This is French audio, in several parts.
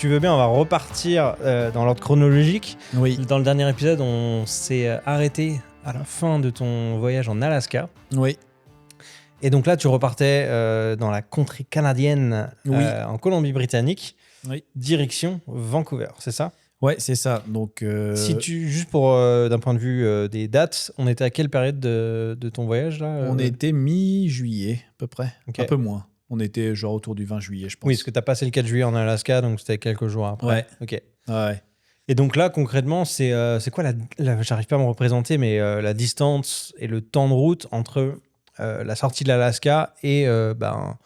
tu veux bien, on va repartir dans l'ordre chronologique. Oui. Dans le dernier épisode, on s'est arrêté à la fin de ton voyage en Alaska. Oui. Et donc là, tu repartais dans la contrée canadienne, Oui. en Colombie-Britannique, Oui. direction Vancouver, c'est ça? Ouais, c'est ça. Donc, Si tu, juste pour, d'un point de vue des dates, on était à quelle période de ton voyage là on était mi-juillet, à peu près. Ok. Un peu moins. On était genre autour du 20 juillet, je pense. Oui, parce que tu as passé le 4 juillet en Alaska, donc c'était quelques jours après. Ouais. Ok. Ouais. Et donc là, concrètement, c'est quoi j'arrive pas à me représenter, mais la distance et le temps de route entre la sortie de l'Alaska et alors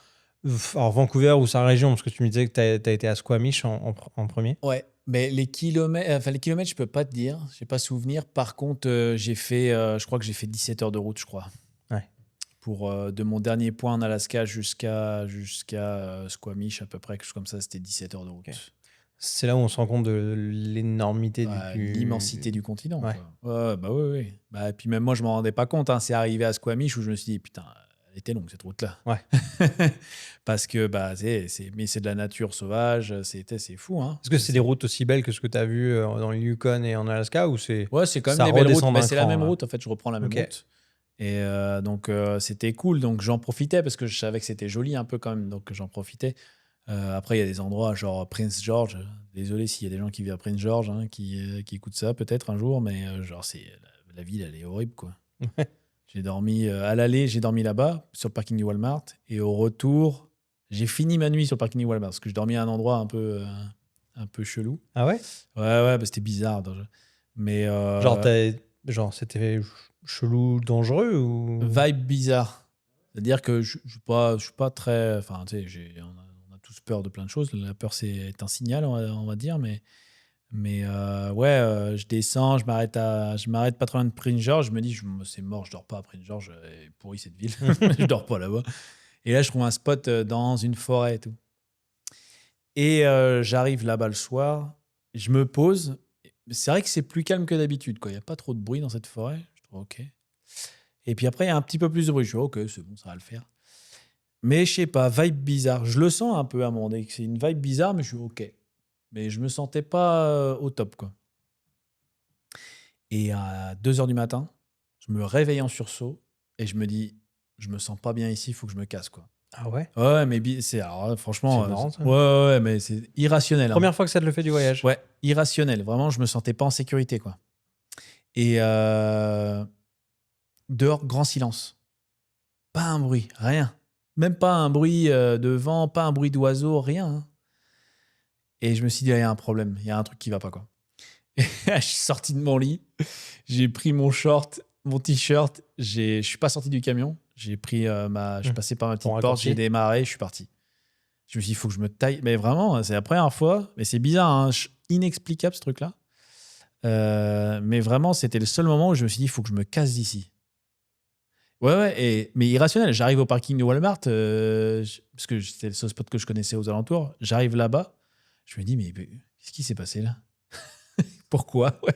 Vancouver ou sa région, parce que tu me disais que tu as été à Squamish en premier. Ouais. Mais les kilomètres, je peux pas te dire. J'ai pas souvenir. Par contre, j'ai fait, je crois que j'ai fait 17 heures de route, je crois. Ouais. Pour de mon dernier point en Alaska jusqu'à Squamish, à peu près, quelque chose comme ça, c'était 17 heures de route. Okay. C'est là où on se rend compte de l'énormité l'immensité du continent. Ouais. Quoi. Ouais, bah oui. Bah, et puis même moi, je m'en rendais pas compte. Hein. C'est arrivé à Squamish où je me suis dit, putain, elle était longue cette route-là. Ouais. Parce que mais c'est de la nature sauvage, c'est fou. Hein. Est-ce que c'est des routes aussi belles que ce que tu as vu dans le Yukon et en Alaska ou c'est... Ouais, c'est quand même ça des belles routes. redescend Mais d'un c'est la cran, même là. route, en fait, je reprends la même Ok. route. Et donc, c'était cool. Donc, j'en profitais parce que je savais que c'était joli un peu quand même. Donc, j'en profitais. Après, il y a des endroits genre Prince George. Désolé s'il y a des gens qui vivent à Prince George qui écoutent ça peut-être un jour, mais genre, la ville, elle est horrible, quoi. J'ai dormi à l'aller, j'ai dormi là-bas, sur le parking du Walmart. Et au retour, j'ai fini ma nuit sur le parking du Walmart parce que je dormais à un endroit un peu chelou. Ah ouais? Ouais, c'était bizarre. Mais Genre, c'était chelou, dangereux ou... vibe bizarre. C'est-à-dire que je suis pas très... Enfin, tu sais, on a tous peur de plein de choses. La peur, c'est un signal, on va dire. Mais je descends, je m'arrête pas trop loin de Prince George. Je me dis, c'est mort, je dors pas à Prince George. Elle est pourrie cette ville. Je dors pas là-bas. Et là, je trouve un spot dans une forêt et tout. Et j'arrive là-bas le soir. Je me pose. C'est vrai que c'est plus calme que d'habitude. Il n'y a pas trop de bruit dans cette forêt. Je trouve OK. Et puis après, il y a un petit peu plus de bruit. Je suis OK, c'est bon, ça va le faire. Mais je sais pas, vibe bizarre. Je le sens un peu à un moment donné. C'est une vibe bizarre, mais je suis OK. Mais je me sentais pas au top, quoi. Et à 2h du matin, je me réveille en sursaut et je me dis, je me sens pas bien ici, il faut que je me casse, quoi. Ah ouais? Ouais, mais alors, franchement, C'est marrant, ça. Ouais, mais c'est irrationnel. Première fois que ça te le fait du voyage? Ouais, irrationnel. Vraiment, je me sentais pas en sécurité, quoi. Et dehors, grand silence. Pas un bruit, rien. Même pas un bruit de vent, pas un bruit d'oiseau, rien. Hein. Et je me suis dit, il y a un problème, il y a un truc qui va pas, quoi. Et je suis sorti de mon lit, j'ai pris mon short, mon t-shirt, je suis pas sorti du camion, j'ai pris je suis passé par ma petite porte, j'ai démarré, je suis parti. Je me suis dit, il faut que je me taille. Mais vraiment, c'est la première fois, mais c'est bizarre, hein, inexplicable ce truc-là. Mais vraiment, c'était le seul moment où je me suis dit, il faut que je me casse d'ici. Ouais, mais irrationnel. J'arrive au parking de Walmart, parce que c'était le seul spot que je connaissais aux alentours. J'arrive là-bas, je me dis, mais qu'est-ce qui s'est passé là? Pourquoi? Ouais.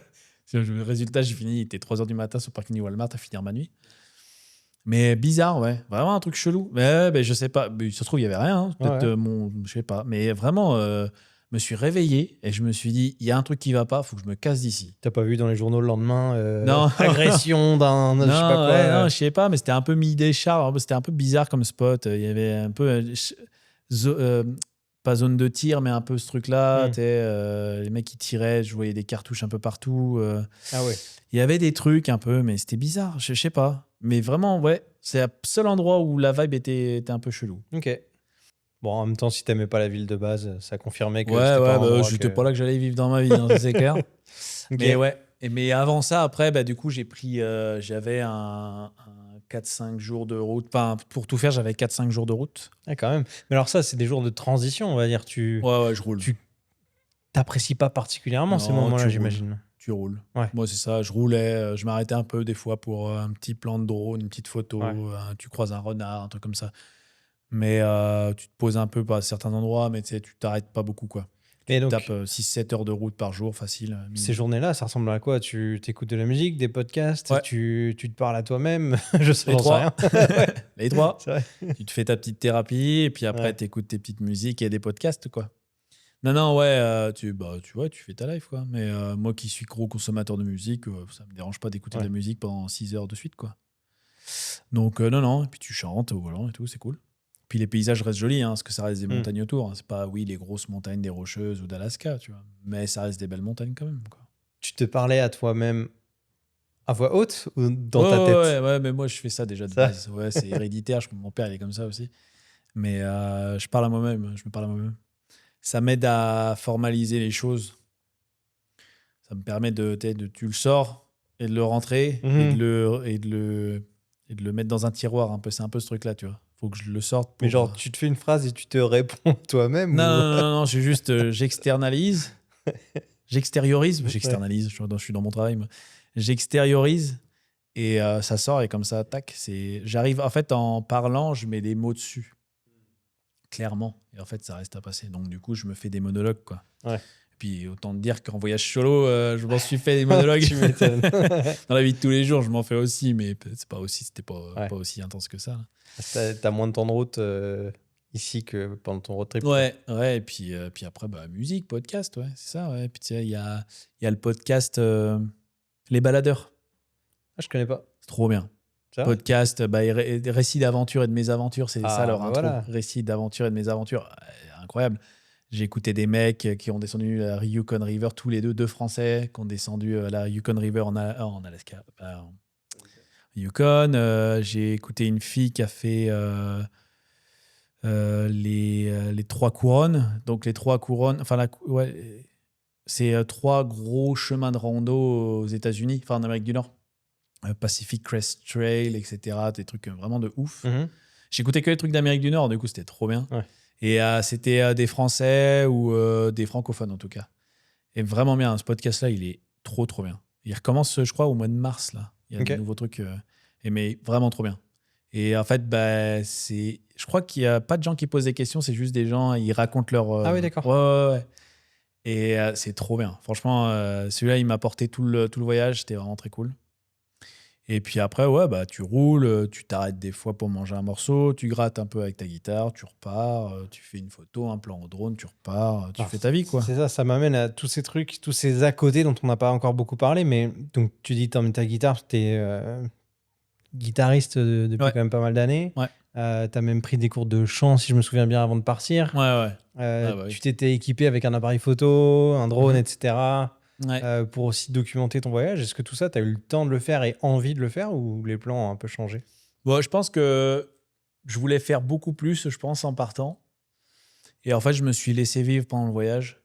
Le résultat, j'ai fini, il était 3h du matin sur le parking du Walmart à finir ma nuit. Mais bizarre, ouais. Vraiment un truc chelou. Mais je sais pas. Mais, ça se trouve, il y avait rien. Hein. Peut-être je sais pas. Mais vraiment, me suis réveillé et je me suis dit, il y a un truc qui va pas, faut que je me casse d'ici. T'as pas vu dans les journaux le lendemain non. agression d'un je sais pas quoi. Ouais, non, je sais pas, mais c'était un peu mi-déchar. C'était un peu bizarre comme spot. Il y avait un peu pas zone de tir, mais un peu ce truc-là. Les mecs qui tiraient, je voyais des cartouches un peu partout. Ah ouais. Il y avait des trucs un peu, mais c'était bizarre. Je sais pas. Mais vraiment, ouais, c'est le seul endroit où la vibe était un peu chelou. Ok. Bon, en même temps, si t'aimais pas la ville de base, ça confirmait que c'était pas un endroit j'étais pas là que j'allais vivre dans ma vie, hein, c'est clair. Ok. Mais ouais. Mais avant ça, après, du coup, j'avais un 4-5 jours de route. Enfin, pour tout faire, j'avais 4-5 jours de route. Ah, quand même. Mais alors ça, c'est des jours de transition, on va dire. Ouais, je roule. Tu t'apprécies pas particulièrement ces moments-là, j'imagine. Tu roules. Ouais. Moi, c'est ça. Je roulais. Je m'arrêtais un peu des fois pour un petit plan de drone, une petite photo. Ouais. Tu croises un renard, un truc comme ça. Mais tu te poses un peu à certains endroits, mais tu t'arrêtes pas beaucoup, quoi. Tu tapes 6-7 heures de route par jour, facile. Ces journées-là, ça ressemble à quoi? Tu t'écoutes de la musique, des podcasts, ouais. tu te parles à toi-même? Je sais pas. Rien. Les trois. C'est vrai. Tu te fais ta petite thérapie, et puis après, tu écoutes tes petites musiques et des podcasts, quoi. Non, ouais, tu vois, tu fais ta life, quoi. Mais moi qui suis gros consommateur de musique, ça me dérange pas d'écouter de la musique pendant 6 heures de suite, quoi. Donc, non. Et puis tu chantes au volant et tout, c'est cool. Puis les paysages restent jolis, hein, parce que ça reste des montagnes autour. Hein. C'est pas, oui, les grosses montagnes des Rocheuses ou d'Alaska, tu vois. Mais ça reste des belles montagnes quand même, quoi. Tu te parlais à toi-même à voix haute ou dans ta Ouais, tête? ouais, mais moi je fais ça déjà de Ça? base. Ouais, c'est héréditaire. Mon père, il est comme ça aussi. Mais je parle à moi-même. Je me parle à moi-même. Ça m'aide à formaliser les choses. Ça me permet tu le sors et de le rentrer Mhm. et de le mettre dans un tiroir un peu. C'est un peu ce truc-là, tu vois. Faut que je le sorte Mais pour. genre, tu te fais une phrase et tu te réponds toi-même Non, ou... non, non, non, j'ai juste j'externalise, j'extériorise, Ouais. j'externalise. Je suis dans mon travail, moi. J'extériorise et ça sort et comme ça, tac. J'arrive en fait en parlant, je mets des mots dessus, clairement. Et en fait, ça reste à passer. Donc du coup, je me fais des monologues, quoi. Ouais. Puis autant te dire qu'en voyage solo, je m'en suis fait des monologues. Tu m'étonnes. Dans la vie de tous les jours, je m'en fais aussi, mais c'était Ouais. pas aussi intense que ça. T'as moins de temps de route ici que pendant ton road trip, quoi. Ouais, et puis après, bah, musique, podcast, ouais, c'est ça, ouais. Puis tu sais, il y a le podcast Les Baladeurs, Ah, je connais pas. c'est trop bien. C'est vrai? Podcast, bah, des récits d'aventures et de mésaventures, c'est ça Ah, leur bah intro. voilà. Récits d'aventures et de mésaventures, incroyable. J'ai écouté des mecs qui ont descendu la Yukon River, tous les deux Français, qui ont descendu la Yukon River en Alaska, en Yukon. J'ai écouté une fille qui a fait les trois couronnes. Donc les trois couronnes, enfin, ouais, c'est trois gros chemins de rando aux États-Unis, enfin en Amérique du Nord. Pacific Crest Trail, etc. Des trucs vraiment de ouf. Mhm. J'écoutais que les trucs d'Amérique du Nord, du coup c'était trop bien. Ouais. Et c'était des Français ou des francophones en tout cas. Et vraiment bien, ce podcast-là, il est trop trop bien. Il recommence, je crois, au mois de mars, là. Il y a Ok. des nouveaux trucs, mais vraiment trop bien. Et en fait, bah, je crois qu'il n'y a pas de gens qui posent des questions, c'est juste des gens, ils racontent leur. Ah oui, d'accord. Ouais. Et c'est trop bien. Franchement, celui-là, il m'a porté tout le voyage, c'était vraiment très cool. Et puis après, ouais, bah, tu roules, tu t'arrêtes des fois pour manger un morceau, tu grattes un peu avec ta guitare, tu repars, tu fais une photo, un plan au drone, tu repars, tu Alors, fais ta vie, quoi. c'est ça, ça m'amène à tous ces trucs, tous ces à côté dont on n'a pas encore beaucoup parlé. Mais donc, tu dis, t'emmènes ta guitare, t'es guitariste depuis Ouais, quand même pas mal d'années. ouais, T'as même pris des cours de chant, si je me souviens bien, avant de partir. ouais. Ah bah Tu oui. t'étais équipé avec un appareil photo, un drone, Mhm. etc. Ouais. Pour aussi documenter ton voyage. Est-ce que tout ça, tu as eu le temps de le faire et envie de le faire ou les plans ont un peu changé? Bon, je pense que je voulais faire beaucoup plus, je pense, en partant. Et en fait, je me suis laissé vivre pendant le voyage.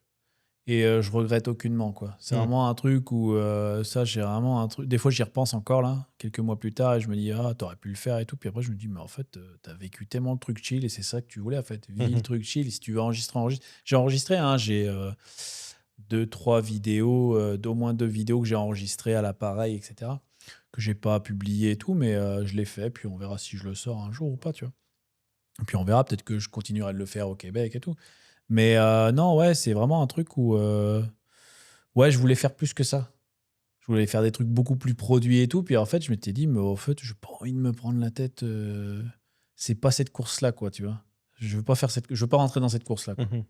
Et je regrette aucunement, quoi. C'est Hmm. vraiment un truc où ça, j'ai vraiment un truc. Des fois, j'y repense encore, là, quelques mois plus tard, et je me dis, ah, t'aurais pu le faire et tout. Puis après, je me dis, mais en fait, t'as vécu tellement le truc chill et c'est ça que tu voulais, en fait. Vis le Mhm. truc chill. Et si tu veux enregistrer, enregistre. J'ai enregistré, hein, j'ai deux, trois vidéos, d'au moins 2 vidéos que j'ai enregistrées à l'appareil, etc. Que j'ai pas publié et tout, mais je l'ai fait. Puis on verra si je le sors un jour ou pas, tu vois. Et puis on verra, peut-être que je continuerai de le faire au Québec et tout. Mais non, ouais, c'est vraiment un truc où ouais, je voulais faire plus que ça. Je voulais faire des trucs beaucoup plus produits et tout. Puis en fait, je m'étais dit, mais en fait, je n'ai pas envie de me prendre la tête. C'est pas cette course-là, quoi, tu vois. Je veux pas rentrer dans cette course-là, quoi. Mhm.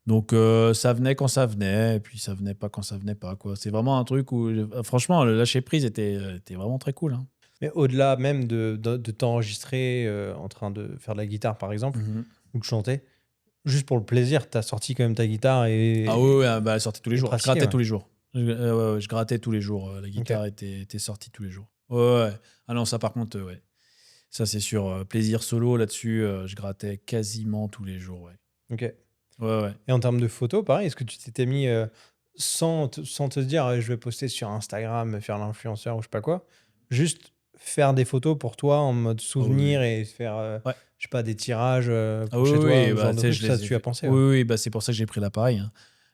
Donc ça venait quand ça venait, et puis ça venait pas quand ça venait pas, quoi. C'est vraiment un truc où, franchement, le lâcher prise était vraiment très cool, hein. Mais au-delà même de t'enregistrer en train de faire de la guitare, par exemple, Mhm. ou de chanter, juste pour le plaisir, tu as sorti quand même ta guitare Ah oui, et, ouais, bah, elle sortait tous les et jours. Je pratiqué, grattais ouais. tous les jours. Ouais, je grattais tous les jours. La Ok, guitare était sortie tous les jours. Ouais. Ah non, ça par contre, ouais. Ça c'est sûr. Plaisir solo là-dessus, je grattais quasiment tous les jours, ouais. ok. Ouais. Et en termes de photos, pareil, est-ce que tu t'étais mis sans te dire je vais poster sur Instagram, faire l'influenceur ou je sais pas quoi, juste faire des photos pour toi en mode Ah oui. souvenir et faire, Ouais. je sais pas, des tirages Ah pour chez toi oui, ou ce bah, genre tu de sais, trucs, je ça les ai tu as fait. pensé, ouais. Oui, bah, c'est pour ça que j'ai pris l'appareil, hein.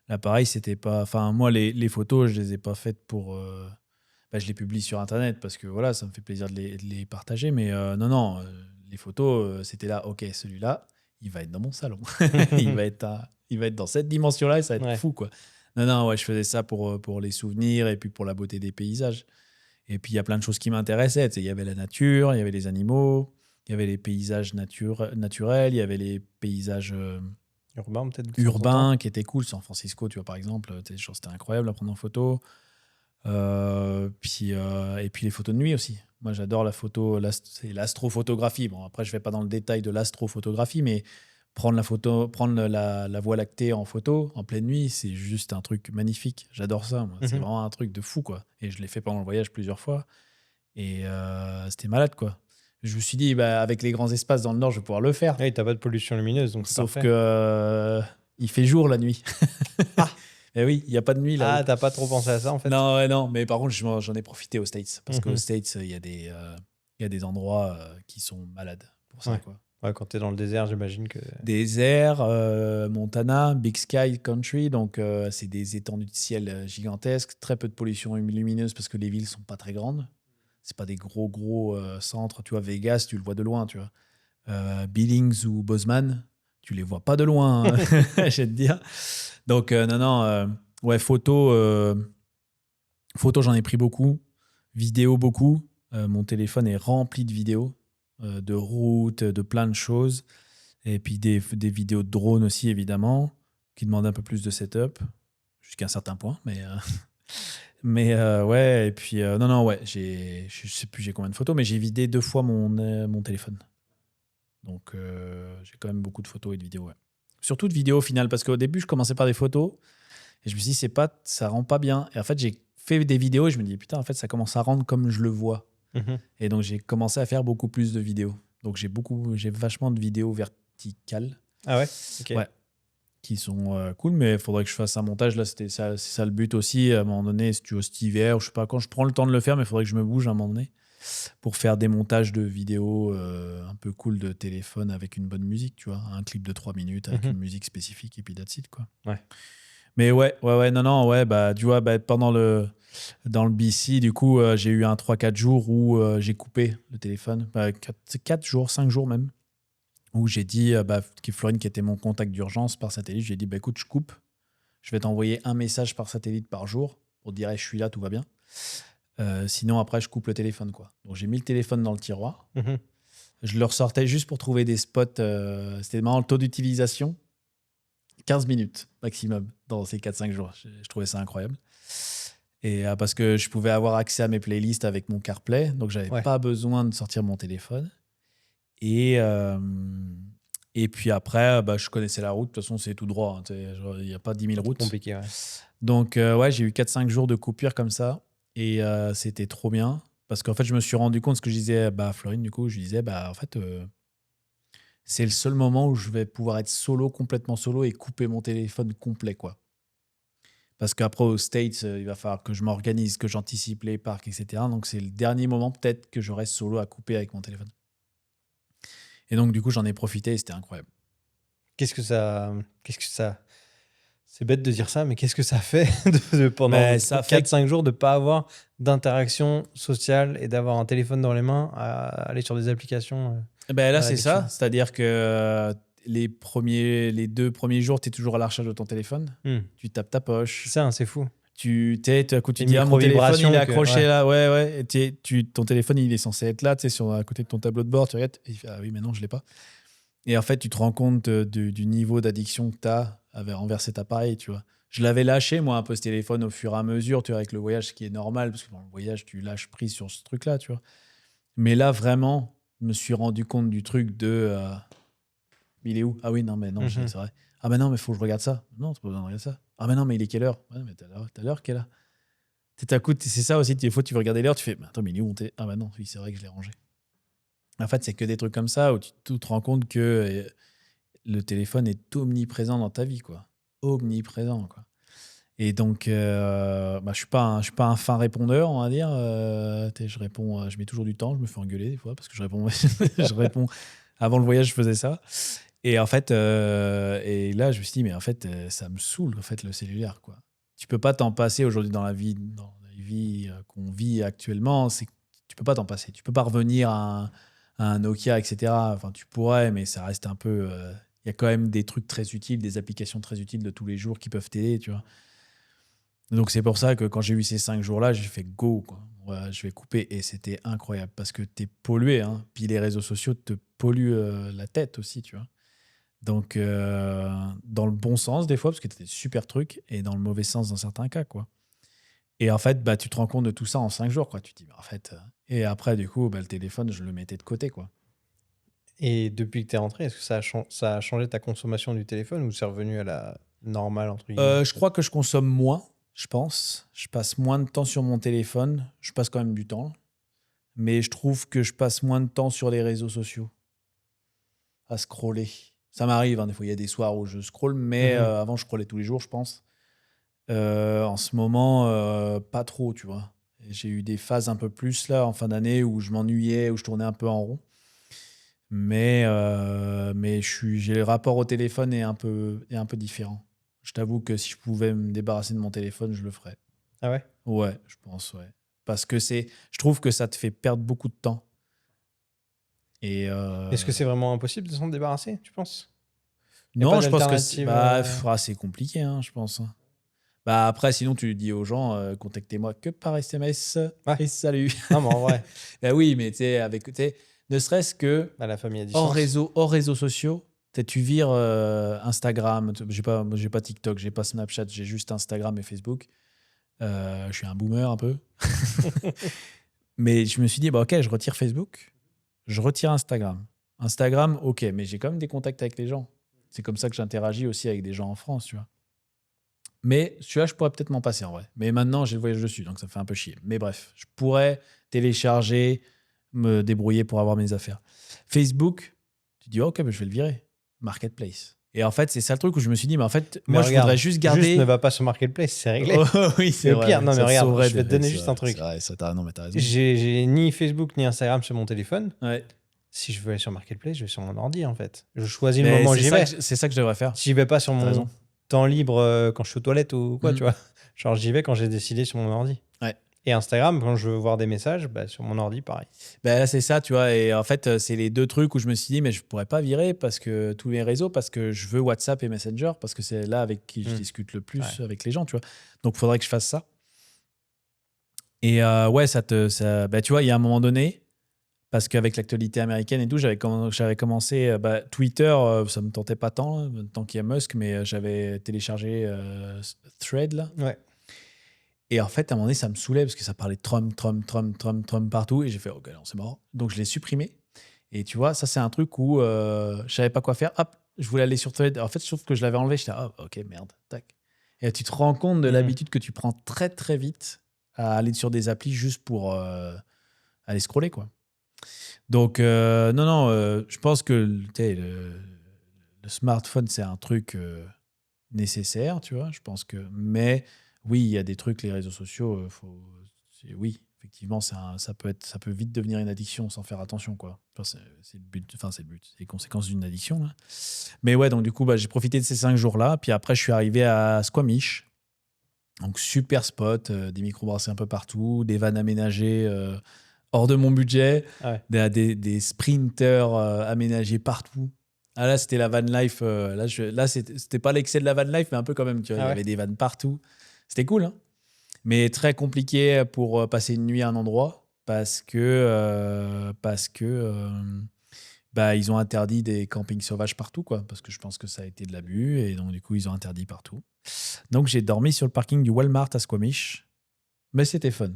L'appareil, c'était pas. Enfin, moi, les photos, je les ai pas faites pour. Bah, je les publie sur Internet parce que voilà, ça me fait plaisir de les partager. Mais non, les photos, c'était là, ok, celui-là, il va être dans mon salon. Il va être dans cette dimension-là et ça va être Ouais. fou, quoi. Non, ouais, je faisais ça pour les souvenirs et puis pour la beauté des paysages. Et puis, il y a plein de choses qui m'intéressaient. Tu sais, il y avait la nature, il y avait les animaux, il y avait les paysages naturels, il y avait les paysages Urbain, peut-être. de temps en temps. Urbain qui était cool. San Francisco, tu vois, par exemple, c'était incroyable à prendre en photo. Et puis les photos de nuit aussi. Moi, j'adore la photo, c'est l'astrophotographie. Bon, après, je vais pas dans le détail de l'astrophotographie, mais prendre la photo, prendre la Voie lactée en photo en pleine nuit, c'est juste un truc magnifique. J'adore ça, moi. C'est Mhm. vraiment un truc de fou, quoi. Et je l'ai fait pendant le voyage plusieurs fois. Et c'était malade, quoi. Je me suis dit, bah, avec les grands espaces dans le nord, je vais pouvoir le faire. Oui, t'as pas de pollution lumineuse, donc c'est Sauf parfait. que il fait jour la nuit. Ah. Et oui, il n'y a pas de nuit là. Ah, t'as pas trop pensé à ça, en fait. Non, ouais, non, mais par contre, j'en ai profité aux States. Parce qu'aux Mhm. States, il y a des endroits qui sont malades pour ça, Ouais. quoi. Ouais, quand t'es dans le désert, j'imagine que. Désert, Montana, Big Sky Country, donc c'est des étendues de ciel gigantesques, très peu de pollution lumineuse parce que les villes sont pas très grandes. C'est pas des gros centres. Tu vois, Vegas, tu le vois de loin, tu vois. Billings ou Bozeman, tu les vois pas de loin, hein, je vais te dire. Donc, non, ouais, photo, j'en ai pris beaucoup. Vidéo, beaucoup. Mon téléphone est rempli de vidéos, de routes, de plein de choses. Et puis des vidéos de drone aussi, évidemment, qui demandent un peu plus de setup, jusqu'à un certain point. Mais ouais, et puis, non, ouais, je sais plus j'ai combien de photos, mais j'ai vidé 2 fois mon téléphone. Donc, j'ai quand même beaucoup de photos et de vidéos, ouais. Surtout de vidéos au final, parce qu'au début, je commençais par des photos, et je me suis dit, ça rend pas bien. Et en fait, j'ai fait des vidéos, et je me dis, putain, en fait, ça commence à rendre comme je le vois. Mhm. Et donc, j'ai commencé à faire beaucoup plus de vidéos. Donc, j'ai vachement de vidéos verticales. Ah ouais. Ok. Ouais, qui sont cool, mais il faudrait que je fasse un montage. Là, c'est ça le but aussi. À un moment donné, si tu veux, cet hiver, je sais pas quand je prends le temps de le faire, mais il faudrait que je me bouge à un moment donné pour faire des montages de vidéos un peu cool de téléphone avec une bonne musique, tu vois. Un clip de 3 minutes avec Mhm. une musique spécifique et puis that's it, quoi. Ouais. Mais ouais, non, ouais, bah, tu vois, bah, dans le BC, du coup, j'ai eu un 3-4 jours où j'ai coupé le téléphone. 4 jours, 5 jours même, où j'ai dit, Florine, qui était mon contact d'urgence par satellite, j'ai dit, bah, écoute, je coupe. Je vais t'envoyer un message par satellite par jour pour te dire, hey, je suis là, tout va bien. Sinon, après, je coupe le téléphone, quoi. Donc, j'ai mis le téléphone dans le tiroir. Mhm. Je le ressortais juste pour trouver des spots. C'était marrant, le taux d'utilisation, 15 minutes maximum dans ces 4-5 jours. Je trouvais ça incroyable. Et parce que je pouvais avoir accès à mes playlists avec mon CarPlay, donc j'avais Ouais. pas besoin de sortir mon téléphone. Et, euh, et puis après, bah, je connaissais la route. De toute façon, c'est tout droit, hein, il n'y a pas 10 000 routes. Compliqué, ouais. Donc, ouais, j'ai eu 4-5 jours de coupure comme ça. Et c'était trop bien. Parce qu'en fait, je me suis rendu compte, ce que je disais à Florine, du coup, je lui disais, en fait, c'est le seul moment où je vais pouvoir être solo, complètement solo, et couper mon téléphone complet, quoi. Parce qu'après, aux States, il va falloir que je m'organise, que j'anticipe les parcs, etc. Donc, c'est le dernier moment, peut-être, que je reste solo à couper avec mon téléphone. Et donc, du coup, j'en ai profité et c'était incroyable. Qu'est-ce que ça. C'est bête de dire ça, mais qu'est-ce que ça fait pendant Mais ça fait 4-5 jours de ne pas avoir d'interaction sociale et d'avoir un téléphone dans les mains à aller sur des applications Ben là, à c'est l'habitude. ça. C'est-à-dire que les 2 premiers jours, tu es toujours à la recherche de ton téléphone. Tu tapes ta poche. C'est ça, hein, c'est fou. Tout à coup, tu Les dis, mon téléphone, micro-vibrations il est que- accroché ouais. là. Ouais. Et ton téléphone, il est censé être là, tu sais, à côté de ton tableau de bord. Tu regardes, et il fait, ah oui, mais non, je l'ai pas. Et en fait, tu te rends compte du niveau d'addiction que tu as envers cet appareil, tu vois. Je l'avais lâché, moi, un peu ce téléphone au fur et à mesure, tu vois, avec le voyage, ce qui est normal, parce que dans le voyage, tu lâches prise sur ce truc-là, tu vois. Mais là, vraiment, je me suis rendu compte du truc de... il est où? Ah oui, non, mais non, Mhm. c'est vrai. Ah mais non, mais faut que je regarde ça. Non, t'as pas besoin de regarder ça. Ah mais non, mais il est quelle heure? Ouais, mais t'as l'heure qu'elle a. C'est ça aussi, des fois, tu veux regarder l'heure, tu fais, mais attends, mais il est où mon Ah bah non, oui, c'est vrai que je l'ai rangé. En fait, c'est que des trucs comme ça où tu te rends compte que le téléphone est omniprésent dans ta vie, quoi. Omniprésent, quoi. Et donc, je suis pas un fin répondeur, on va dire. Je réponds, je mets toujours du temps, je me fais engueuler des fois parce que je réponds, je réponds. Avant le voyage, je faisais ça. Et en fait, et là, je me suis dit, mais en fait, ça me saoule, en fait, le cellulaire, quoi. Tu peux pas t'en passer aujourd'hui dans la vie qu'on vit actuellement. Tu peux pas t'en passer. Tu peux pas revenir à un Nokia, etc. Enfin, tu pourrais, mais ça reste un peu. Il y a quand même des trucs très utiles, des applications très utiles de tous les jours qui peuvent t'aider, tu vois. Donc, c'est pour ça que quand j'ai eu ces 5 jours-là, j'ai fait go, quoi. Ouais, je vais couper. Et c'était incroyable parce que tu es pollué, hein. Puis les réseaux sociaux te polluent la tête aussi, tu vois. Donc, dans le bon sens, des fois, parce que tu as des super trucs, et dans le mauvais sens, dans certains cas, quoi. Et en fait, bah, tu te rends compte de tout ça en 5 jours, quoi. Tu te dis, bah, en fait... Et après, du coup, bah, le téléphone, je le mettais de côté, quoi. Et depuis que tu es rentré, est-ce que ça a changé ta consommation du téléphone ou c'est revenu à la normale, entre guillemets? Je crois que je consomme moins, je pense. Je passe moins de temps sur mon téléphone. Je passe quand même du temps. Mais je trouve que je passe moins de temps sur les réseaux sociaux à scroller. Ça m'arrive, hein, des fois, il y a des soirs où je scrolle, mais Mhm. avant, je scrollais tous les jours, je pense. En ce moment, pas trop, tu vois. Et j'ai eu des phases un peu plus, là, en fin d'année, où je m'ennuyais, où je tournais un peu en rond. Mais j'ai le rapport au téléphone est un peu différent. Je t'avoue que si je pouvais me débarrasser de mon téléphone, je le ferais. Ah ouais? Ouais, je pense, ouais. Parce que je trouve que ça te fait perdre beaucoup de temps. Et Est-ce que c'est vraiment impossible de s'en débarrasser, tu penses? Il n'y a pas non, je pense que d'alternative c'est compliqué, hein, je pense. Bah après, sinon tu dis aux gens, contactez-moi que par SMS Ouais. et salut. Non, mais en vrai, Bah oui, mais tu sais, ne serait-ce que bah, la famille à hors distance. réseaux sociaux, tu vires Instagram. Moi, j'ai pas TikTok, j'ai pas Snapchat, j'ai juste Instagram et Facebook. Je suis un boomer un peu. Mais je me suis dit, bah ok, je retire Facebook, je retire Instagram. Instagram, ok, mais j'ai quand même des contacts avec les gens. C'est comme ça que j'interagis aussi avec des gens en France, tu vois. Mais celui-là, je pourrais peut-être m'en passer en vrai. Mais maintenant, j'ai le voyage dessus, donc ça fait un peu chier. Mais bref, je pourrais télécharger, me débrouiller pour avoir mes affaires. Facebook, tu dis, ok, mais je vais le virer. Marketplace. Et en fait, c'est ça le truc où je me suis dit, mais en fait, Mais moi, je voudrais regarde, juste juste ne garder. va pas sur Marketplace, c'est réglé. Oh, oui, c'est Mais au pire, vrai. non, mais Ça te regarde, sauverait je vais te donner juste un C'est truc. vrai, non, mais t'as raison. J'ai ni Facebook ni Instagram sur mon téléphone. Ouais. Si je veux aller sur Marketplace, je vais sur mon ordi, en fait. Je choisis le Mais moment où j'y vais. c'est ça que je devrais faire. Si j'y vais pas sur T'as mon raison. temps libre quand je suis aux toilettes ou quoi, tu Mhm. vois. Genre, j'y vais quand j'ai décidé sur mon ordi. Ouais. Et Instagram, quand je veux voir des messages, bah, sur mon ordi, pareil. Ben là, c'est ça, tu vois. Et en fait, c'est les deux trucs où je me suis dit, mais je pourrais pas virer parce que tous les réseaux, parce que je veux WhatsApp et Messenger, parce que c'est là avec qui je Mm. discute le plus Ouais. avec les gens, tu vois. Donc, il faudrait que je fasse ça. Et ouais, tu vois, il y a un moment donné, parce qu'avec l'actualité américaine et tout, j'avais commencé Twitter, ça me tentait pas tant qu'il y a Musk, mais j'avais téléchargé Thread, là. Ouais. Et en fait, à un moment donné, ça me saoulait parce que ça parlait de Trump, Trump, Trump, Trump, Trump partout. Et j'ai fait, ok, non, c'est mort. Donc, je l'ai supprimé. Et tu vois, ça, c'est un truc où je savais pas quoi faire. Hop, je voulais aller sur Thread. En fait, je trouve que je l'avais enlevé. J'étais, ah, ok, merde, tac. Et là, tu te rends compte de Mhm. l'habitude que tu prends très, très vite à aller sur des applis juste pour aller scroller, quoi. Donc, non, non, je pense que tu sais, le smartphone, c'est un truc nécessaire, tu vois. Je pense que. Mais oui, il y a des trucs, les réseaux sociaux, oui, effectivement, ça peut vite devenir une addiction sans faire attention, quoi. Enfin, c'est le but, enfin, c'est le but, c'est les conséquences d'une addiction, là. Mais ouais, donc du coup, bah, j'ai profité de ces 5 jours-là. Puis après, je suis arrivé à Squamish. Donc, super spot, des microbrasseries un peu partout, des vannes aménagées hors de mon budget, Ouais. des sprinters aménagés partout. Ah là, c'était la van life. Là, c'était pas l'excès de la van life, mais un peu quand même. Tu vois, il Ah y ouais. avait des vannes partout. C'était cool, hein. Mais très compliqué pour passer une nuit à un endroit parce que ils ont interdit des campings sauvages partout, quoi. Parce que je pense que ça a été de l'abus et donc du coup ils ont interdit partout. Donc j'ai dormi sur le parking du Walmart à Squamish, mais c'était fun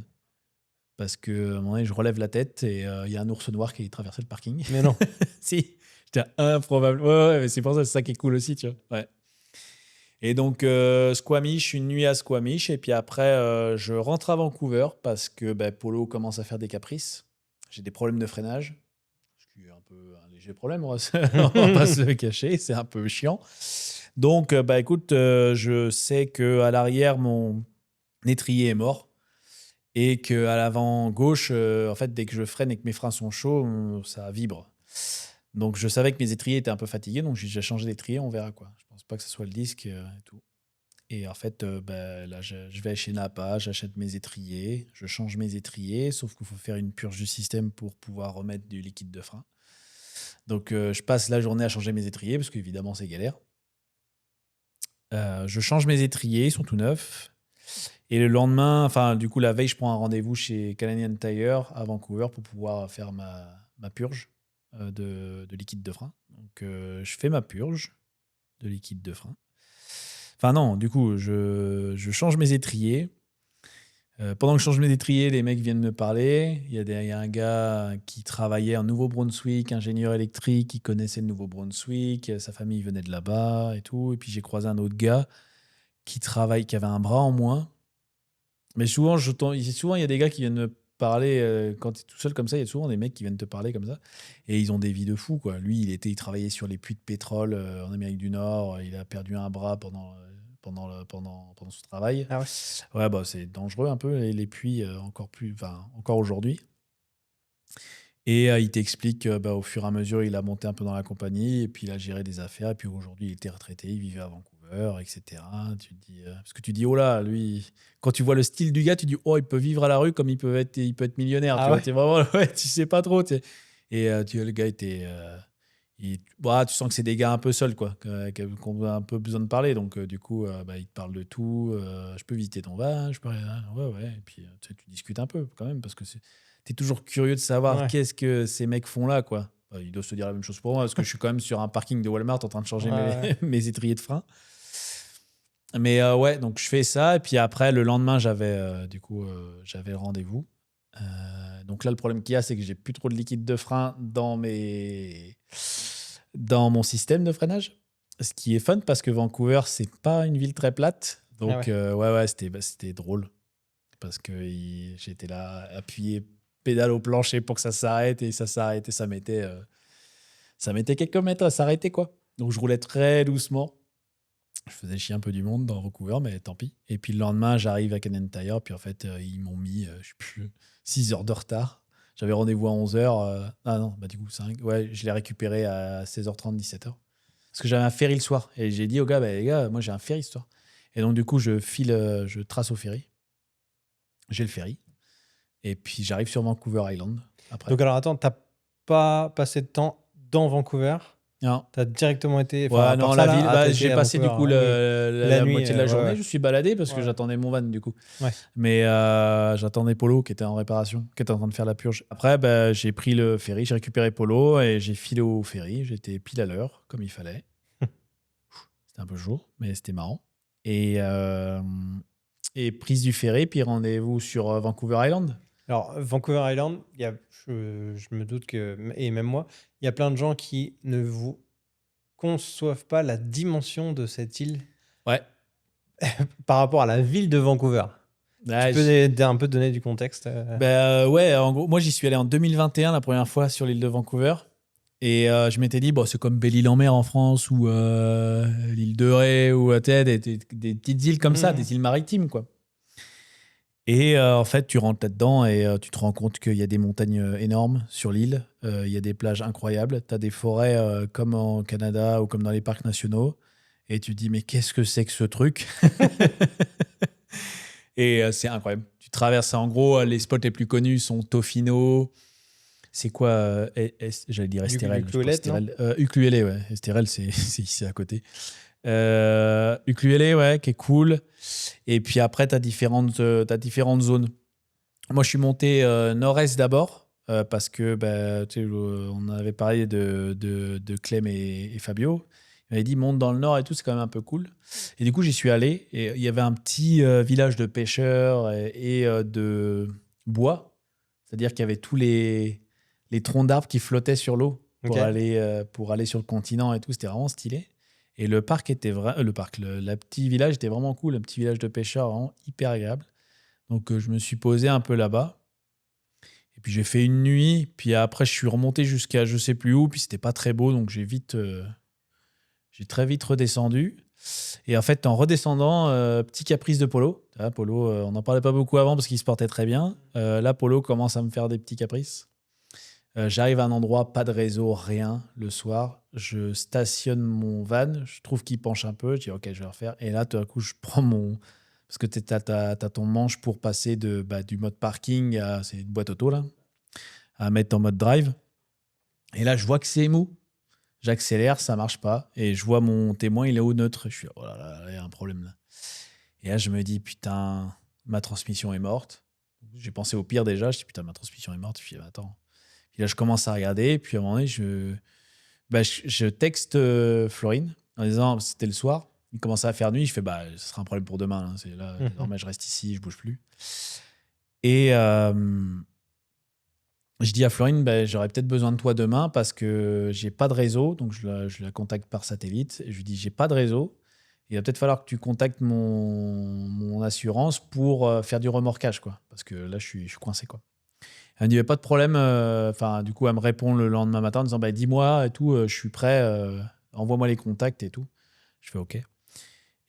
parce que à un moment donné, je relève la tête et il y a un ours noir qui traversait le parking. Mais non. Si, j'étais improbable. Ouais, ouais, mais c'est pour ça, c'est ça qui est cool aussi, tu vois. Ouais. Et donc, Squamish, une nuit à Squamish. Et puis après, je rentre à Vancouver parce que Polo commence à faire des caprices. J'ai des problèmes de freinage. Ce qui est un peu un léger problème, on va pas se le cacher. C'est un peu chiant. Donc, écoute, je sais qu'à l'arrière, mon étrier est mort. Et qu'à l'avant gauche, en fait, dès que je freine et que mes freins sont chauds, ça vibre. Donc, je savais que mes étriers étaient un peu fatigués. Donc, j'ai changé d'étrier. On verra quoi. Je pense pas que ce soit le disque et tout. Et en fait, là, je vais chez Napa, j'achète mes étriers, je change mes étriers, sauf qu'il faut faire une purge du système pour pouvoir remettre du liquide de frein. Donc, je passe la journée à changer mes étriers, parce qu'évidemment, c'est galère. Je change mes étriers, ils sont tout neufs. Et le lendemain, enfin, du coup, la veille, je prends un rendez-vous chez Canadian Tire à Vancouver pour pouvoir faire ma purge de liquide de frein. Donc, je fais ma purge. de liquide de frein. Enfin non, du coup, je change mes étriers. Pendant que je change mes étriers, les mecs viennent me parler. Il y a un gars qui travaillait en Nouveau-Brunswick, ingénieur électrique, qui connaissait le Nouveau-Brunswick. Sa famille venait de là-bas et tout. Et puis j'ai croisé un autre gars qui avait un bras en moins. Mais souvent, il y a des gars qui viennent me parler quand tu es tout seul comme ça. Il y a souvent des mecs qui viennent te parler comme ça. Et ils ont des vies de fou, quoi. Lui, il travaillait sur les puits de pétrole en Amérique du Nord. Il a perdu un bras pendant son travail. Ah ouais. Ouais, bah, c'est dangereux un peu, les puits, encore aujourd'hui. Et il t'explique au fur et à mesure, il a monté un peu dans la compagnie, et puis il a géré des affaires, et puis aujourd'hui, il était retraité, il vivait à Vancouver, etc. Tu te dis, parce que tu dis, oh là, lui, quand tu vois le style du gars, tu dis, oh, il peut vivre à la rue comme il peut être millionnaire. Ah Tu vois, ouais. t'es vraiment, ouais, tu sais pas trop. Et le gars était. Tu sens que c'est des gars un peu seuls, quoi, qu'on a un peu besoin de parler. Donc, du coup, ils te parlent de tout. Je peux visiter ton van, je peux. Ouais, ouais. Et puis, tu discutes un peu, quand même, parce que tu es toujours curieux de savoir Ouais. qu'est-ce que ces mecs font là, quoi. Ils doivent se dire la même chose pour moi, parce que je suis quand même sur un parking de Walmart en train de changer Ouais. mes étriers de frein. Mais ouais, donc je fais ça. Et puis après, le lendemain, j'avais le rendez-vous. Donc là, le problème qu'il y a, c'est que j'ai plus trop de liquide de frein dans mon système de freinage. Ce qui est fun parce que Vancouver, c'est pas une ville très plate. Ah Donc, ouais. ouais, c'était drôle. Parce que j'étais là, appuyé pédale au plancher pour que ça s'arrête. Et ça s'arrêtait, ça mettait quelques mètres à s'arrêter, quoi. Donc, je roulais très doucement. Je faisais chier un peu du monde dans Vancouver, mais tant pis. Et puis le lendemain, j'arrive à Canadian Tire, puis en fait, ils m'ont mis, je sais plus, 6 heures de retard. J'avais rendez-vous à 11h. Ah non, bah du coup, 5. Ouais, je l'ai récupéré à 16h30, 17h. Parce que j'avais un ferry le soir. Et j'ai dit aux gars, bah, les gars, moi j'ai un ferry ce soir. Et donc, du coup, je trace au ferry. J'ai le ferry. Et puis j'arrive sur Vancouver Island après. Donc alors attends, t'as pas passé de temps dans Vancouver? Non. T'as directement été. Enfin, Ouais, à part non, ça, la là, ville. t'as J'ai été à passé du Vancouver. coup Ah oui. La la nuit, moitié de la ouais, journée. ouais. Je suis baladé parce que Ouais. j'attendais mon van du coup. Ouais. Mais j'attendais Polo qui était en réparation, qui était en train de faire la purge. Après, j'ai pris le ferry, j'ai récupéré Polo et j'ai filé au ferry. J'étais pile à l'heure, comme il fallait. C'était un peu chaud, mais c'était marrant. Et prise du ferry, puis rendez-vous sur Vancouver Island. Alors, Vancouver Island, je me doute que, et même moi, il y a plein de gens qui ne vous conçoivent pas la dimension de cette île Ouais. par rapport à la ville de Vancouver. Ouais, Tu peux un peu donner du contexte ouais, en gros, moi j'y suis allé en 2021 la première fois sur l'île de Vancouver. Et je m'étais dit, bon, c'est comme Belle-Île-en-Mer en France ou l'île de Ré ou des petites îles comme ça, Mhm. des îles maritimes, quoi. Et en fait, tu rentres là-dedans et tu te rends compte qu'il y a des montagnes énormes sur l'île. Il y a des plages incroyables. Tu as des forêts comme en Canada ou comme dans les parcs nationaux. Et tu te dis, mais qu'est-ce que c'est que ce truc? Et c'est incroyable. Tu traverses, en gros, les spots les plus connus sont Tofino. C'est quoi j'allais dire Estérel. Ucluelet, non? Ucluelet, ouais. Estérel, c'est ici à côté. Ucluelet, ouais, qui est cool. Et puis après, tu as différentes zones. Moi, je suis monté nord-est d'abord, parce que tu sais, on avait parlé de Clem et Fabio. Il m'avait dit, monte dans le nord et tout, c'est quand même un peu cool. Et du coup, j'y suis allé. Et il y avait un petit village de pêcheurs et de bois. C'est-à-dire qu'il y avait tous les troncs d'arbres qui flottaient sur l'eau pour Ok. aller sur le continent et tout. C'était vraiment stylé. Et le parc était le petit village était vraiment cool. Un petit village de pêcheurs, vraiment hyper agréable. Donc, je me suis posé un peu là-bas. Et puis, j'ai fait une nuit. Puis après, je suis remonté jusqu'à je sais plus où. Puis, c'était pas très beau. Donc, j'ai très vite redescendu. Et en fait, en redescendant, petit caprice de Polo. Là, Polo, on n'en parlait pas beaucoup avant parce qu'il se portait très bien. Là, Polo commence à me faire des petits caprices. J'arrive à un endroit, pas de réseau, rien, le soir. Je stationne mon van. Je trouve qu'il penche un peu. Je dis, OK, je vais le refaire. Et là, tout à coup, je prends mon... Parce que t'as ton manche pour passer du mode parking à... C'est une boîte auto, là. À mettre en mode drive. Et là, je vois que c'est mou. J'accélère, ça marche pas. Et je vois mon témoin, il est au neutre. Je suis, oh là là, il y a un problème là. Et là, je me dis, putain, ma transmission est morte. J'ai pensé au pire déjà. Je dis, putain, ma transmission est morte. Je dis, attends. Puis là, je commence à regarder. Puis à un moment donné, je texte Florine. en disant, c'était le soir, il commençait à faire nuit, je fais, bah, ce sera un problème pour demain. Là. C'est là, Mhm. désormais, je reste ici, je bouge plus. Et je dis à Florine, bah, j'aurais peut-être besoin de toi demain parce que j'ai pas de réseau, donc je la contacte par satellite. Et je lui dis, j'ai pas de réseau. Il va peut-être falloir que tu contactes mon assurance pour faire du remorquage, quoi. Parce que là, je suis coincé, quoi. Elle me dit, pas de problème. Enfin, du coup, elle me répond le lendemain matin en disant, bah, dis-moi et tout, je suis prêt, envoie-moi les contacts et tout. Je fais OK.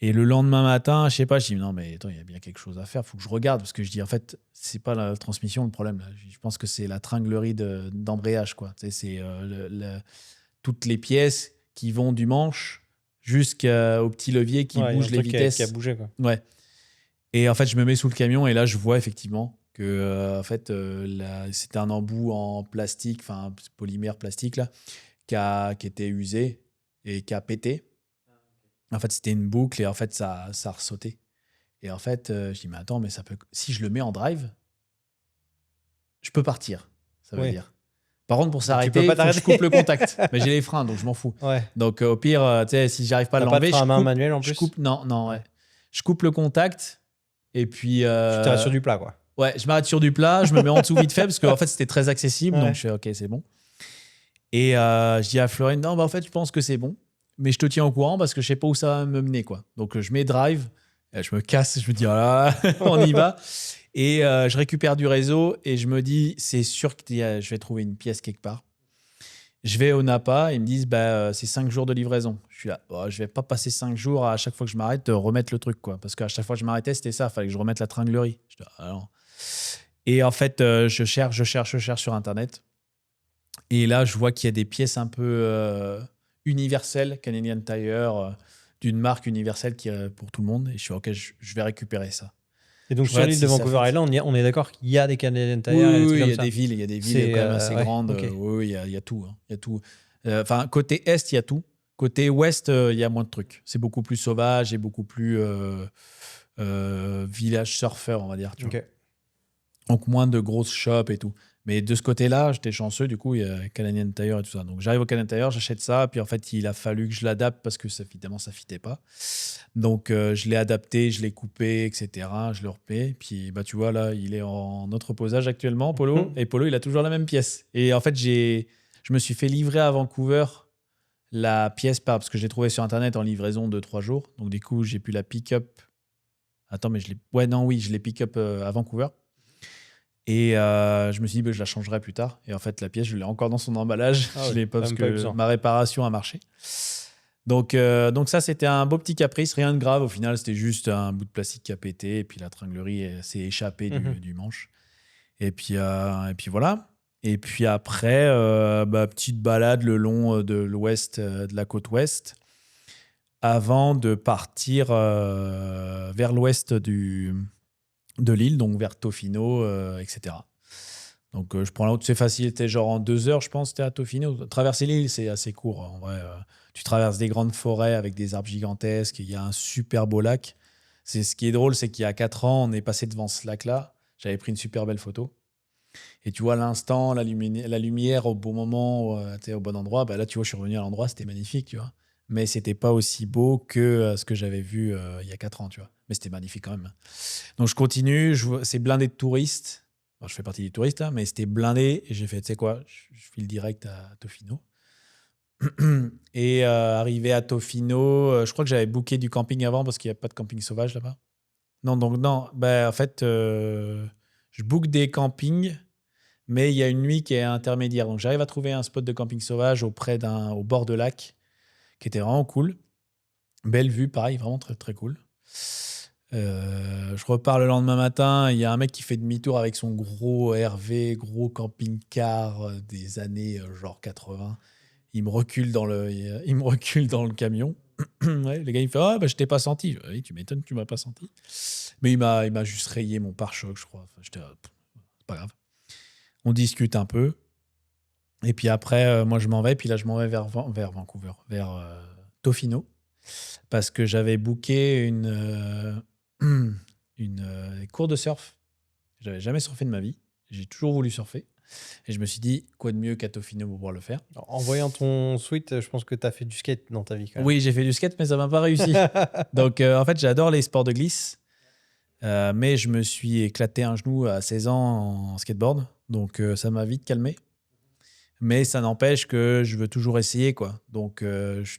Et le lendemain matin, je sais pas, je dis, non, mais attends, il y a bien quelque chose à faire, faut que je regarde. Parce que je dis, en fait, c'est pas la transmission le problème. Là. Je pense que c'est la tringlerie d'embrayage, quoi. Tu sais, c'est toutes les pièces qui vont du manche jusqu'au petit levier qui Ouais, il y a bouge un les truc qui a vitesses. bougé, quoi. Ouais. Et en fait, je me mets sous le camion et là, je vois effectivement que en fait, c'était un embout en plastique, enfin polymère plastique là, qui était usé et qui a pété. En fait, c'était une boucle et en fait, ça a ressauté. Et en fait, je dis mais attends, mais ça peut, si je le mets en drive, je peux partir. Ça veut Ouais. dire. Par contre, pour Donc, tu peux s'arrêter, pas il faut que je t'arrêter. coupe le contact. Mais j'ai les freins, donc je m'en fous. Ouais. Donc au pire, tu sais, si j'arrive pas à T'as pas de l'enlever, frein à main manuel en je plus? coupe. Non, non, ouais. Ouais. Je coupe le contact et puis. Tu t'arrêtes sur du plat, quoi. Ouais, je m'arrête sur du plat, je me mets en dessous vite fait parce qu'en fait c'était très accessible, donc Ouais. je fais ok, c'est bon. Et je dis à Florine, non, bah en fait je pense que c'est bon, mais je te tiens au courant parce que je sais pas où ça va me mener, quoi. Donc je mets drive, je me casse, je me dis, oh là, on y va. Et je récupère du réseau et je me dis, c'est sûr que je vais trouver une pièce quelque part. Je vais au Napa, ils me disent, bah, c'est 5 jours de livraison. Je suis là, oh, je vais pas passer 5 jours à chaque fois que je m'arrête de remettre le truc, quoi. Parce qu'à chaque fois que je m'arrêtais, c'était ça, il fallait que je remette la tringlerie. Je dis, ah non. Et en fait, je cherche sur Internet. Et là, je vois qu'il y a des pièces un peu universelles, Canadian Tire, d'une marque universelle qui est pour tout le monde. Et je suis OK, je vais récupérer ça. Et donc, Je sur regarde l'île de si ça Vancouver fit. Island, on est d'accord qu'il y a des Canadian Oui, Tire et des trucs il y comme a ça. des villes C'est quand même assez ouais, grandes. ok. Oui, il y a tout. Hein. Il y a tout. Enfin, côté Est, il y a tout. Côté Ouest, il y a moins de trucs. C'est beaucoup plus sauvage et beaucoup plus village surfeur, on va dire. Tu vois. Ok. Donc moins de grosses shops et tout. Mais de ce côté-là, j'étais chanceux, du coup, il y a Canadian Tire et tout ça. Donc j'arrive au Canadian Tire, j'achète ça, puis en fait, il a fallu que je l'adapte parce que évidemment, ça ne fitait pas. Donc je l'ai adapté, je l'ai coupé, etc. Je le repais. Puis bah, tu vois, là, il est en entreposage actuellement, Polo. Mhm. Et Polo, il a toujours la même pièce. Et en fait, je me suis fait livrer à Vancouver la pièce, parce que j'ai trouvé sur Internet en livraison de 3 jours. Donc du coup, j'ai pu la pick-up. Attends, mais je l'ai. Ouais, non, oui, je l'ai pick-up à Vancouver. Et je me suis dit, bah, je la changerai plus tard. Et en fait, la pièce, je l'ai encore dans son emballage. Ah Je oui, l'ai pas t'as parce même pas eu que besoin. ma réparation a marché. Donc ça, c'était un beau petit caprice, rien de grave. Au final, c'était juste un bout de plastique qui a pété. Et puis la tringlerie s'est échappée Mhm. du manche. Et puis voilà. Et puis après, petite balade le long de l'ouest, de la côte ouest, avant de partir vers l'ouest de l'île, donc vers Tofino, etc. Donc je prends la route, c'est facile, c'était genre en 2 heures, je pense, c'était à Tofino. Traverser l'île, c'est assez court, en vrai. Tu traverses des grandes forêts avec des arbres gigantesques, il y a un super beau lac. Ce qui est drôle, c'est qu'il y a 4 ans, on est passé devant ce lac-là, j'avais pris une super belle photo. Et tu vois, à l'instant, la lumière au bon moment, t'es au bon endroit, bah là, tu vois, je suis revenu à l'endroit, c'était magnifique, tu vois. Mais c'était pas aussi beau que ce que j'avais vu il y a 4 ans, tu vois. Mais c'était magnifique quand même. Donc je continue, c'est blindé de touristes. Alors, je fais partie des touristes, hein, mais c'était blindé. Et j'ai fait, tu sais quoi, je file direct à Tofino. Et arrivé à Tofino, je crois que j'avais booké du camping avant parce qu'il n'y a pas de camping sauvage là-bas. Non, donc non. Ben, en fait, je book des campings, mais il y a une nuit qui est intermédiaire. Donc j'arrive à trouver un spot de camping sauvage au bord de lac, qui était vraiment cool. Belle vue, pareil, vraiment très, très cool. Je repars le lendemain matin, il y a un mec qui fait demi-tour avec son gros RV, gros camping-car des années genre 80. Il me recule il me recule dans le camion. Ouais, le gars, il me fait, ah, bah, je t'ai pas senti. Oui, tu m'étonnes, tu m'as pas senti. Mais il m'a juste rayé mon pare-choc, je crois. Enfin, j'étais, c'est pas grave. On discute un peu. Et puis après, moi, je m'en vais. Puis là, je m'en vais vers Vancouver, vers Tofino. Parce que j'avais booké une cours de surf. J'avais jamais surfé de ma vie. J'ai toujours voulu surfer. Et je me suis dit, quoi de mieux qu'à Tofino pour pouvoir le faire. Alors, en voyant ton sweat, je pense que tu as fait du skate dans ta vie quand même. Oui, j'ai fait du skate, mais ça m'a pas réussi. Donc, en fait, j'adore les sports de glisse. Mais je me suis éclaté un genou à 16 ans en skateboard. Donc, ça m'a vite calmé. Mais ça n'empêche que je veux toujours essayer, quoi. Donc,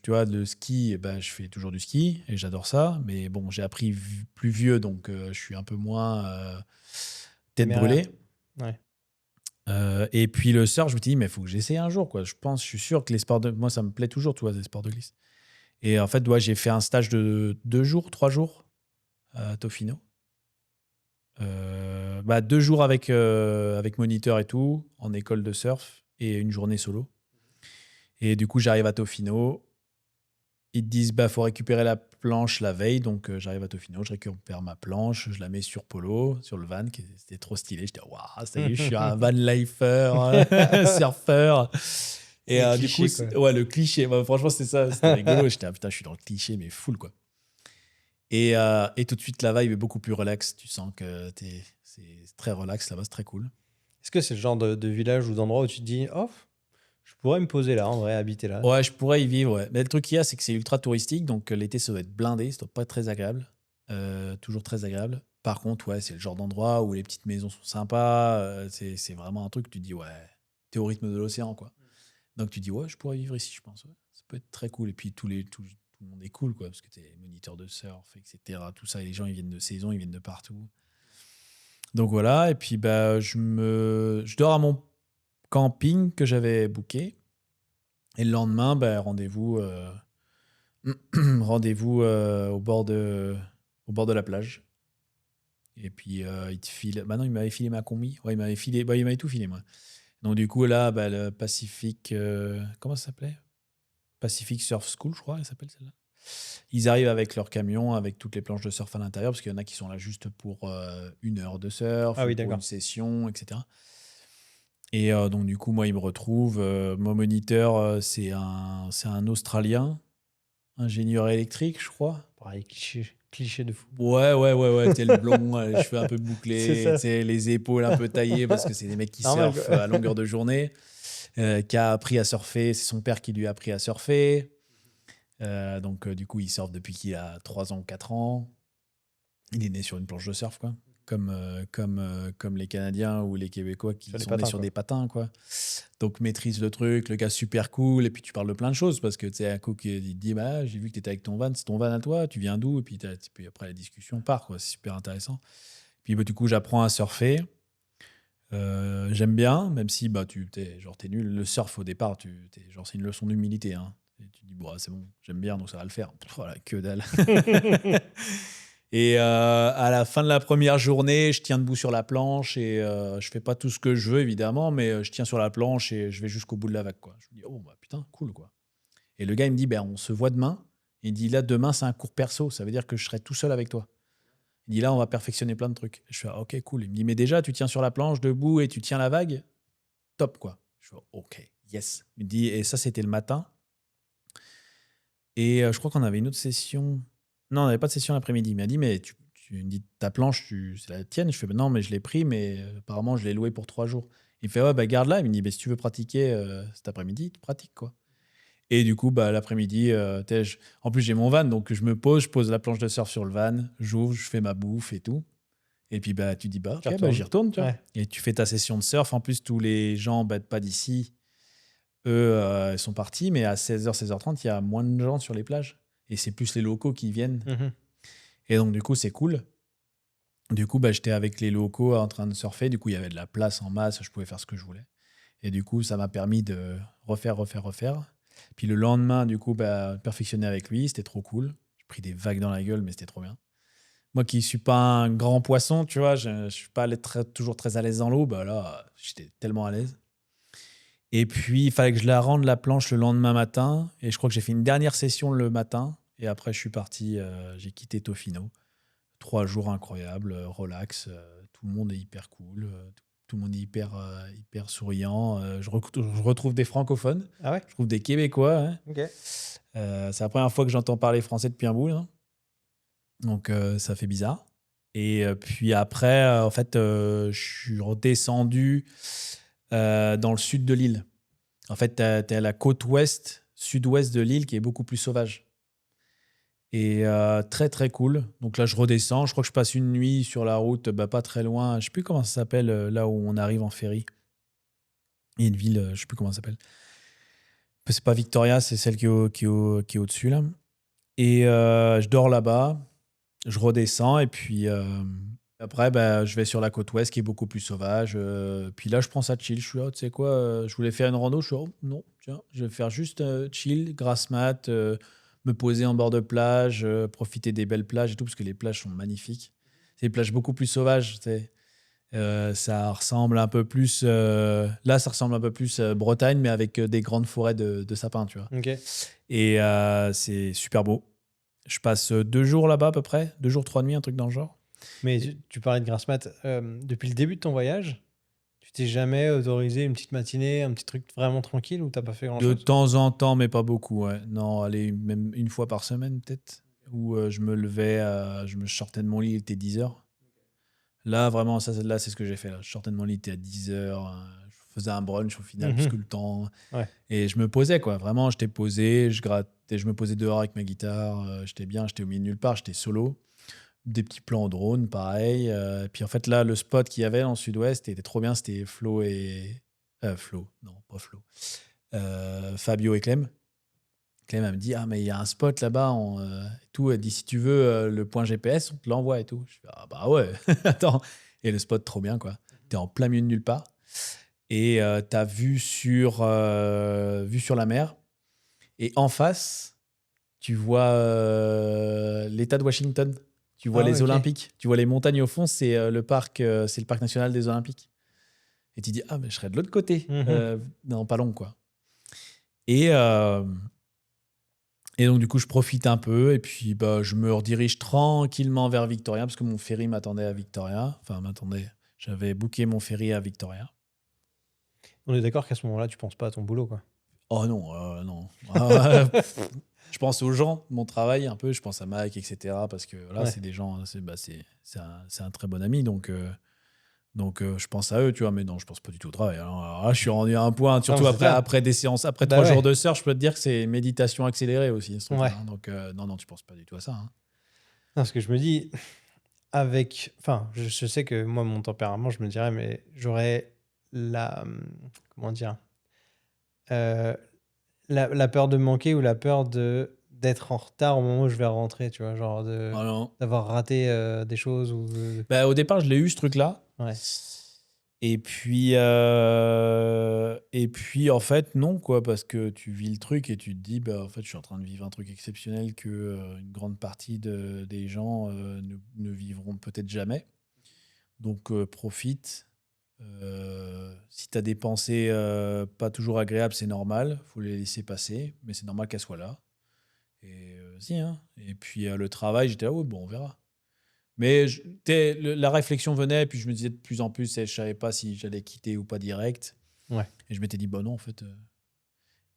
tu vois, le ski, je fais toujours du ski et j'adore ça. Mais bon, j'ai appris plus vieux, donc je suis un peu moins tête Téméraire. brûlée. Ouais. Et puis le surf, je me suis dit, mais il faut que j'essaye un jour, quoi. Je suis sûr que les sports de... Moi, ça me plaît toujours, tu vois, les sports de glisse. Et en fait, j'ai fait un stage de 2 jours, 3 jours à Tofino. 2 jours avec moniteur et tout, en école de surf, et une journée solo. Et du coup, j'arrive à Tofino. Ils te disent, faut récupérer la planche la veille. Donc, j'arrive à Tofino, je récupère ma planche, je la mets sur Polo, sur le van. C'était trop stylé. J'étais, waouh, ça y est, je suis un van lifer, surfeur. Et Le du cliché, coup, quoi. ouais, le cliché. Franchement, c'est ça. C'était rigolo. J'étais, putain, je suis dans le cliché, mais full, quoi. Et tout de suite, la vibe est beaucoup plus relax. Tu sens que c'est très relax là-bas, c'est très cool. Est-ce que c'est le genre de village ou d'endroit où tu te dis, oh, je pourrais me poser là, en vrai, habiter là? Ouais, je pourrais y vivre, ouais. Mais le truc qu'il y a, c'est que c'est ultra touristique, donc l'été, ça doit être blindé, ça doit pas être très agréable. Toujours très agréable. Par contre, ouais, c'est le genre d'endroit où les petites maisons sont sympas. C'est vraiment un truc que tu te dis, ouais, t'es au rythme de l'océan, quoi. Donc tu te dis, ouais, je pourrais vivre ici, je pense. Ouais. Ça peut être très cool. Et puis tout le monde est cool, quoi, parce que t'es moniteur de surf, etc. Tout ça, et les gens, ils viennent de saison, ils viennent de partout. Donc voilà, et puis je dors à mon camping que j'avais booké. Et le lendemain, rendez-vous rendez-vous au bord de la plage. Et puis il te file. Bah non, il m'avait filé ma combi. Ouais, il m'avait filé. Il m'avait tout filé, moi. Donc du coup là, le Pacific, comment ça s'appelait? Pacific Surf School, je crois, elle s'appelle celle-là. Ils arrivent avec leur camion, avec toutes les planches de surf à l'intérieur, parce qu'il y en a qui sont là juste pour 1 heure de surf, Ah oui, ou pour d'accord. une session, etc. Et donc du coup, moi, il me retrouve. Mon moniteur, c'est un Australien, ingénieur électrique, je crois. Pareil, cliché de fou. Ouais. T'es le blond, les cheveux un peu C'est bouclés, ça. t'sais, les épaules un peu taillées, parce que c'est des mecs qui Normal, surfent quoi. à longueur de journée, qui a appris à surfer. C'est son père qui lui a appris à surfer. Donc du coup, il surfe depuis qu'il a 3 ans ou 4 ans. Il est né sur une planche de surf, quoi. Comme les Canadiens ou les Québécois qui Sur les sont nés patins, sur quoi. des patins, quoi. Donc maîtrise le truc, le gars super cool, et puis tu parles de plein de choses, parce que tu sais, un coup il te dit, j'ai vu que tu étais avec ton van, c'est ton van à toi, tu viens d'où? Et puis, puis après la discussion part, quoi. C'est super intéressant. Puis du coup, j'apprends à surfer. J'aime bien, même si t'es nul. Le surf au départ, c'est une leçon d'humilité, hein. Et tu te dis, c'est bon, j'aime bien, donc ça va le faire. Voilà, que dalle. Et à la fin de la première journée, je tiens debout sur la planche et je fais pas tout ce que je veux, évidemment, mais je tiens sur la planche et je vais jusqu'au bout de la vague, quoi. Je me dis, oh, putain, cool, quoi. Et le gars, il me dit, on se voit demain. Il dit, là, demain, c'est un cours perso. Ça veut dire que je serai tout seul avec toi. Il dit, là, on va perfectionner plein de trucs. Je fais, ok, cool. Il me dit, mais déjà, tu tiens sur la planche, debout, et tu tiens la vague. Top, quoi. Je fais, ok, yes. Il me dit, et ça, c'était le matin. Et je crois qu'on avait une autre session. Non, on n'avait pas de session l'après-midi. Il m'a dit, mais tu me dis, ta planche, c'est la tienne. Je fais, non, mais je l'ai pris, mais apparemment, je l'ai loué pour 3 jours. Il fait, ouais, garde-la. Il me dit, si tu veux pratiquer cet après-midi, tu pratiques, quoi. Et du coup, l'après-midi, en plus, j'ai mon van, donc je pose la planche de surf sur le van, j'ouvre, je fais ma bouffe et tout. Et puis, tu dis, ok, j'y retourne, tu vois. Ouais. Et tu fais ta session de surf. En plus, tous les gens, pas d'ici, eux, ils sont partis, mais à 16h, 16h30, il y a moins de gens sur les plages. Et c'est plus les locaux qui viennent. Mhm. Et donc, du coup, c'est cool. Du coup, j'étais avec les locaux en train de surfer. Du coup, il y avait de la place en masse, je pouvais faire ce que je voulais. Et du coup, ça m'a permis de refaire. Puis le lendemain, du coup, perfectionner avec lui, c'était trop cool. J'ai pris des vagues dans la gueule, mais c'était trop bien. Moi qui suis pas un grand poisson, tu vois, je suis pas toujours très à l'aise dans l'eau, là, j'étais tellement à l'aise. Et puis, il fallait que je la rende la planche le lendemain matin. Et je crois que j'ai fait une dernière session le matin. Et après, je suis parti, j'ai quitté Tofino. 3 jours incroyables, relax. Tout le monde est hyper cool. Tout le monde est hyper souriant. Je retrouve des francophones. Ah ouais? Je trouve des Québécois. Hein. Ok. C'est la première fois que j'entends parler français depuis un bout. Hein. Donc, ça fait bizarre. Et puis après, en fait, je suis redescendu dans le sud de l'île. En fait, t'es à la côte sud-ouest de l'île qui est beaucoup plus sauvage. Et très très cool. Donc là, je redescends. Je crois que je passe une nuit sur la route, pas très loin. Je sais plus comment ça s'appelle, là où on arrive en ferry. Il y a une ville, je sais plus comment ça s'appelle. C'est pas Victoria, c'est celle qui est au-dessus là. Et je dors là-bas. Je redescends et puis après, je vais sur la côte ouest qui est beaucoup plus sauvage. Puis là, je prends ça chill. Je suis là, tu sais quoi, je voulais faire une rando. Je suis là, oh, non, tiens, je vais faire juste chill, grasse mat, me poser en bord de plage, profiter des belles plages et tout, parce que les plages sont magnifiques. C'est des plages beaucoup plus sauvages, tu sais. Ça ressemble un peu plus. Là, ça ressemble un peu plus Bretagne, mais avec des grandes forêts de sapins, tu vois. Ok. Et c'est super beau. Je passe 2 jours là-bas à peu près, 2 jours, 3 nuits, un truc dans le genre. Mais tu parlais de grasse mat. Depuis le début de ton voyage, tu t'es jamais autorisé une petite matinée, un petit truc vraiment tranquille ou t'as pas fait De grand-chose? temps en temps, mais pas beaucoup. Ouais. Non, allez, même une fois par semaine peut-être. Où je me levais, je me sortais de mon lit, il était 10h. Là, vraiment, là, c'est ce que j'ai fait. Là. Je sortais de mon lit, il était à 10h. Je faisais un brunch au final, parce que le temps. Ouais. Et je me posais, quoi. Vraiment, j'étais posé, je grattais, je me posais dehors avec ma guitare. J'étais bien, j'étais au milieu de nulle part, j'étais solo. Des petits plans en drone, pareil. Puis en fait, là, le spot qu'il y avait en sud-ouest était trop bien. C'était Flo et. Flo, non, pas Flo. Fabio et Clem. Clem, elle me dit, ah, mais il y a un spot là-bas, et tout. Elle dit, si tu veux le point GPS, on te l'envoie et tout. Je fais, ah bah ouais, attends. Et le spot, trop bien, quoi. T'es en plein milieu de nulle part. Et t'as vue sur la mer. Et en face, tu vois l'État de Washington. Tu vois Ah ouais, les ok. Olympiques. Tu vois les montagnes au fond, c'est le parc national des Olympiques. Et tu dis, ah, mais je serais de l'autre côté, dans pas long, quoi. Et, et donc, du coup, je profite un peu et puis je me redirige tranquillement vers Victoria parce que mon ferry m'attendait à Victoria. Enfin, m'attendait. J'avais booké mon ferry à Victoria. On est d'accord qu'à ce moment-là, tu penses pas à ton boulot, quoi. Oh non, non. Je pense aux gens de mon travail un peu. Je pense à Mike, etc. Parce que là, Ouais. c'est des gens, c'est un très bon ami. Donc, je pense à eux, tu vois. Mais non, je pense pas du tout au travail. Alors là, je suis rendu à un point, surtout mais c'est ça. après des séances, après Bah 3 jours ouais. de surf, je peux te dire que c'est méditation accélérée aussi, ce truc-là. Ouais. Hein. Donc, non, tu penses pas du tout à ça. Hein. Non, parce que je me dis, enfin, je sais que moi, mon tempérament, je me dirais, mais j'aurais la. Comment dire? euh, la peur de manquer ou la peur d'être en retard au moment où je vais rentrer, tu vois, genre Ah non. d'avoir raté des choses ou Au départ, je l'ai eu, ce truc-là. ouais. Et puis, en fait, non, quoi, parce que tu vis le truc et tu te dis, en fait, je suis en train de vivre un truc exceptionnel que une grande partie des gens ne vivront peut-être jamais. Donc, profite. Si tu as des pensées pas toujours agréables, c'est normal, faut les laisser passer, mais c'est normal qu'elles soient là. Et si, hein. Et puis, le travail, j'étais là, ouais, bon, on verra. Mais la réflexion venait, et puis je me disais de plus en plus, et je savais pas si j'allais quitter ou pas direct. Ouais. Et je m'étais dit, non, en fait.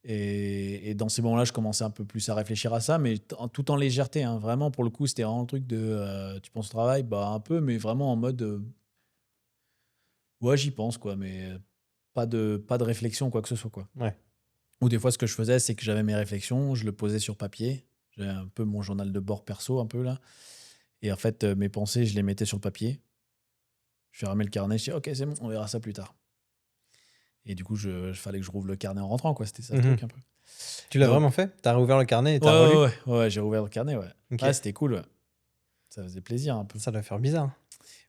Et dans ces moments-là, je commençais un peu plus à réfléchir à ça, mais tout en légèreté. Hein. Vraiment, pour le coup, c'était vraiment le truc de tu penses au travail, un peu, mais vraiment en mode ouais, j'y pense, quoi, mais pas de réflexion, quoi que ce soit, quoi. Ouais. Ou des fois, ce que je faisais, c'est que j'avais mes réflexions, je le posais sur papier. J'avais un peu mon journal de bord perso, un peu là. Et en fait, mes pensées, je les mettais sur le papier. Je fermais le carnet, je dis ok, c'est bon, on verra ça plus tard. Et du coup, fallait que je rouvre le carnet en rentrant, quoi. C'était ça le truc un peu. Tu l'as Donc, vraiment fait? T'as rouvert le carnet et ouais, t'as relu? ouais, j'ai rouvert le carnet, ouais. Ok. Ouais, c'était cool, ouais. Ça faisait plaisir un peu. Ça doit faire bizarre.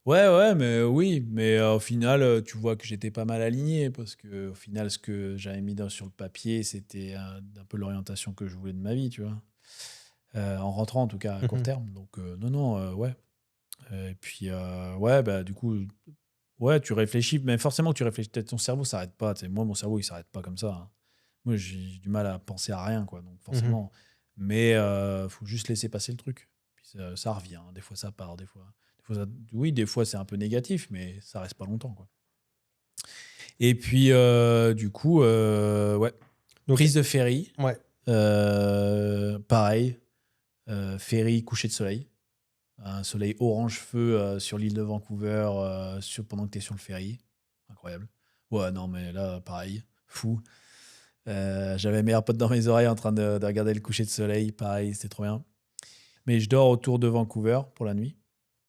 Ouais, mais oui, mais au final, tu vois que j'étais pas mal aligné parce que au final, ce que j'avais mis sur le papier, c'était un peu l'orientation que je voulais de ma vie, tu vois. En rentrant, en tout cas, à court terme. Donc, non, ouais. Et puis, ouais, du coup, ouais, tu réfléchis, mais forcément, tu réfléchis. Ton cerveau s'arrête pas. Tu sais. Moi, mon cerveau, il s'arrête pas comme ça. Hein. Moi, j'ai du mal à penser à rien, quoi. Donc, forcément. Mais faut juste laisser passer le truc. Puis ça revient. Hein. Des fois, ça part. Oui, des fois, c'est un peu négatif, mais ça reste pas longtemps, quoi. Et puis, du coup, ouais. Donc, Prise de ferry. ouais. Pareil. Ferry, coucher de soleil. Un soleil orange feu sur l'île de Vancouver pendant que tu es sur le ferry. Incroyable. Ouais, non, mais là, pareil, fou. J'avais mes AirPods dans mes oreilles en train de regarder le coucher de soleil. Pareil, c'était trop bien. Mais je dors autour de Vancouver pour la nuit.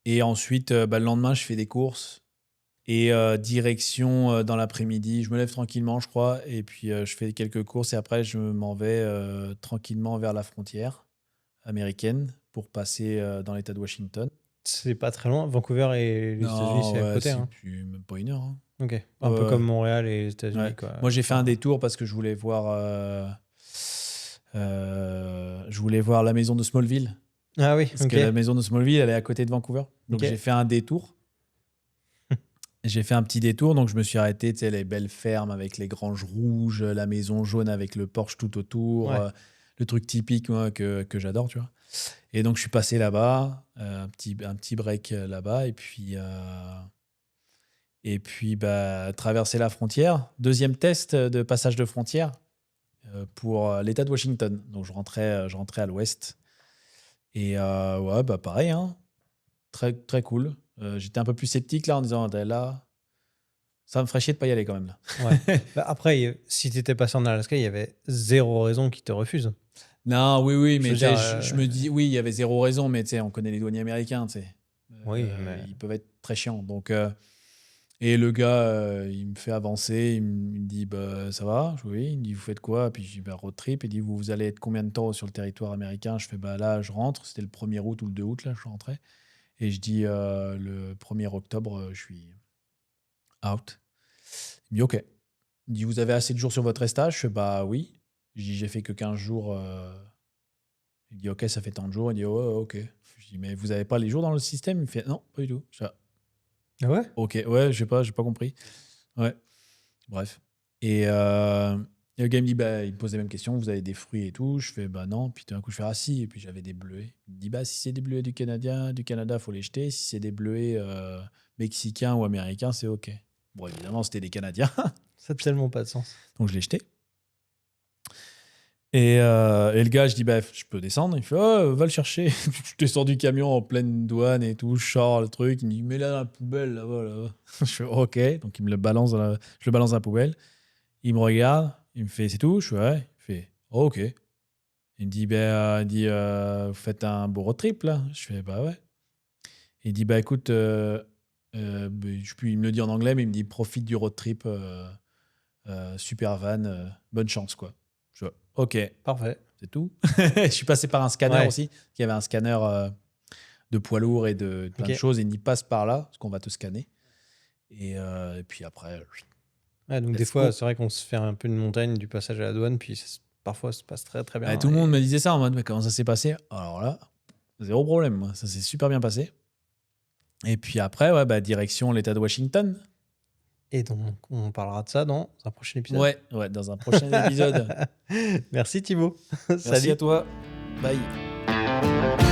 Et ensuite, le lendemain, je fais des courses. Et direction dans l'après-midi. Je me lève tranquillement, je crois. Et puis, je fais quelques courses. Et après, je m'en vais tranquillement vers la frontière américaine pour passer dans l'État de Washington. C'est pas très loin. Vancouver et les États-Unis, Non, c'est à ouais, côté. c'est Hein. plus, même pas 1 heure. Hein. Ok. Un Ouais, peu ouais. comme Montréal et les États-Unis. Ouais. Quoi. Moi, j'ai fait un Enfin, détour parce que je voulais voir la maison de Smallville. Ah oui, Parce ok. que la maison de Smallville, elle est à côté de Vancouver. Donc, Ok. j'ai fait un détour. J'ai fait un petit détour, donc je me suis arrêté, tu sais, les belles fermes avec les granges rouges, la maison jaune avec le porche tout autour, Ouais. le truc typique moi, que j'adore, tu vois. Et donc, je suis passé là-bas, un petit break là-bas, et puis traverser la frontière. Deuxième test de passage de frontière pour l'État de Washington. Donc, je rentrais à l'ouest. Et ouais, pareil, hein, très, très cool. J'étais un peu plus sceptique là en disant, là, ça me ferait chier de pas y aller quand même. Là. Ouais. Bah, après, si tu étais passé en Alaska, il y avait zéro raison qu'ils te refusent. Non, oui, Je mais veux tu sais, dire, je me dis, oui, il y avait zéro raison, mais tu sais, on connaît les douaniers américains, tu sais. Oui, mais Ils peuvent être très chiants. Donc, et le gars, il me fait avancer, il me dit, bah, ça va? Je dis, oui. Il me dit, vous faites quoi? Puis je dis, bah, road trip. Il dit, vous allez être combien de temps sur le territoire américain? Je fais, bah, là, je rentre. C'était le 1er août ou le 2 août, là, je rentrais. Et je dis, le 1er octobre, je suis out. Il me dit, OK. Il me dit, vous avez assez de jours sur votre restage? Je fais, bah, oui. Je dis, j'ai fait que 15 jours. Il dit, OK, ça fait tant de jours. Il dit, ouais, OK. Je dis, mais vous n'avez pas les jours dans le système? Il me fait, non, pas du tout. Je fais, Ah ouais? OK, ouais, j'ai pas compris. Ouais, bref. Et le gars il me dit, bah, il me pose les mêmes questions, vous avez des fruits et tout. Je fais, bah non. Puis tout d'un coup, je fais, ah si. Et puis j'avais des bleuets. Il me dit, bah si c'est des bleuets du Canada, faut les jeter. Si c'est des bleuets mexicains ou américains, c'est OK. Bon, évidemment, c'était des Canadiens. Ça n'a tellement pas de sens. Donc je l'ai jeté. Et le gars, je dis, bah, je peux descendre. Il fait, oh, va le chercher. Je descends du camion en pleine douane et tout. Je sors le truc. Il me dit, mets-la dans la poubelle, là-bas, là-bas. Je fais, OK. Donc, il me le balance je le balance dans la poubelle. Il me regarde. Il me fait, c'est tout? Je fais, ouais. Il fait, oh, OK. Il me dit, vous faites un beau road trip, là? Je fais, bah ouais. Il dit, bah écoute, il me le dit en anglais, mais il me dit, profite du road trip, super van, bonne chance, quoi. Je fais, OK. Parfait. C'est tout. Je suis passé par un scanner Ouais. aussi. Il y avait un scanner de poids lourd et de plein de Ok. choses. Et il passe par là, parce qu'on va te scanner. Et puis après, Ouais, donc des Let's fois, go. c'est vrai qu'on se fait un peu une montagne du passage à la douane, puis parfois, ça se passe très très bien. tout le et- monde me disait ça en mode, mais comment ça s'est passé? Alors là, zéro problème, moi. Ça s'est super bien passé. Et puis après, ouais, direction l'État de Washington. Et donc, on parlera de ça dans un prochain épisode. Ouais, dans un prochain épisode. Merci Thibaut. Merci Salut. à toi. Bye.